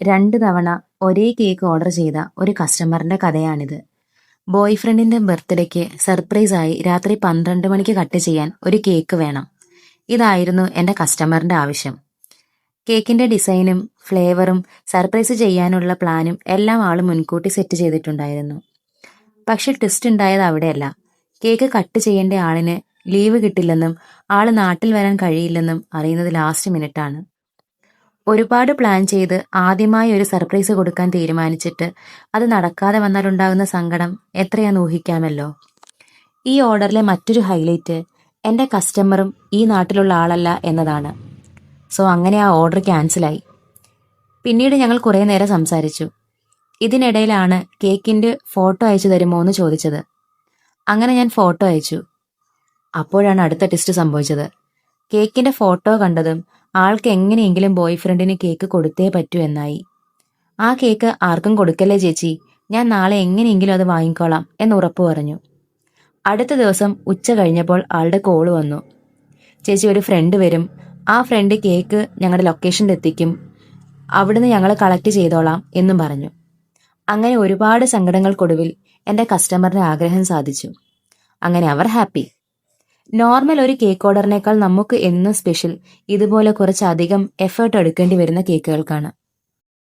2 തവണ ഒരേ cake order ചെയ്ത ഒരു കസ്റ്റമറിന്റെ കഥയാണിത്. ബോയ് ഫ്രണ്ടിന്റെ ബർത്ത്ഡേക്ക് സർപ്രൈസായി രാത്രി 12 മണിക്ക് കട്ട് ചെയ്യാൻ ഒരു കേക്ക് വേണം. ഇതായിരുന്നു എന്റെ കസ്റ്റമറിന്റെ ആവശ്യം. കേക്കിന്റെ ഡിസൈനും ഫ്ലേവറും സർപ്രൈസ് ചെയ്യാനുള്ള പ്ലാനും എല്ലാം ആള് മുൻകൂട്ടി സെറ്റ് ചെയ്തിട്ടുണ്ടായിരുന്നു. പക്ഷെ ട്വിസ്റ്റ് ഉണ്ടായത് അവിടെയല്ല. കേക്ക് കട്ട് ചെയ്യേണ്ട ആളിന് ലീവ് കിട്ടില്ലെന്നും ആള് നാട്ടിൽ വരാൻ കഴിയില്ലെന്നും അറിയുന്നത് ലാസ്റ്റ് മിനിറ്റാണ്. ഒരുപാട് പ്ലാൻ ചെയ്ത് ആദ്യമായി ഒരു സർപ്രൈസ് കൊടുക്കാൻ തീരുമാനിച്ചിട്ട് അത് നടക്കാതെ വന്നാലുണ്ടാകുന്ന സങ്കടം എത്രയാന്ന് ഊഹിക്കാമല്ലോ. ഈ ഓർഡറിലെ മറ്റൊരു ഹൈലൈറ്റ് എൻ്റെ കസ്റ്റമറും ഈ നാട്ടിലുള്ള ആളല്ല എന്നതാണ്. സോ അങ്ങനെ ആ ഓർഡർ ക്യാൻസലായി. പിന്നീട് ഞങ്ങൾ കുറേ നേരം സംസാരിച്ചു. ഇതിനിടയിലാണ് കേക്കിൻ്റെ ഫോട്ടോ അയച്ചു തരുമോ എന്ന് ചോദിച്ചത്. അങ്ങനെ ഞാൻ ഫോട്ടോ അയച്ചു. അപ്പോഴാണ് അടുത്ത ട്വിസ്റ്റ് സംഭവിച്ചത്. കേക്കിന്റെ ഫോട്ടോ കണ്ടതും ആൾക്ക് എങ്ങനെയെങ്കിലും ബോയ് ഫ്രണ്ടിന് കേക്ക് കൊടുത്തേ പറ്റൂ എന്നായി. ആ കേക്ക് ആർക്കും കൊടുക്കല്ലേ ചേച്ചി, ഞാൻ നാളെ എങ്ങനെയെങ്കിലും അത് വാങ്ങിക്കോളാം എന്ന് ഉറപ്പു പറഞ്ഞു. അടുത്ത ദിവസം ഉച്ച കഴിഞ്ഞപ്പോൾ ആളുടെ കോള് വന്നു. ചേച്ചി, ഒരു ഫ്രണ്ട് വരും, ആ ഫ്രണ്ട് കേക്ക് ഞങ്ങളുടെ ലൊക്കേഷനിൽ എത്തിക്കും, അവിടുന്ന് ഞങ്ങൾ കളക്ട് ചെയ്തോളാം എന്നും പറഞ്ഞു. അങ്ങനെ ഒരുപാട് സങ്കടങ്ങൾക്കൊടുവിൽ എൻ്റെ കസ്റ്റമറിന്റെ ആഗ്രഹം സാധിച്ചു. അങ്ങനെ അവർ ഹാപ്പി. നോർമൽ ഒരു കേക്ക് ഓർഡറിനേക്കാൾ നമുക്ക് എന്നും സ്പെഷ്യൽ ഇതുപോലെ കുറച്ചധികം എഫേർട്ട് എടുക്കേണ്ടി വരുന്ന കേക്കുകൾക്കാണ്.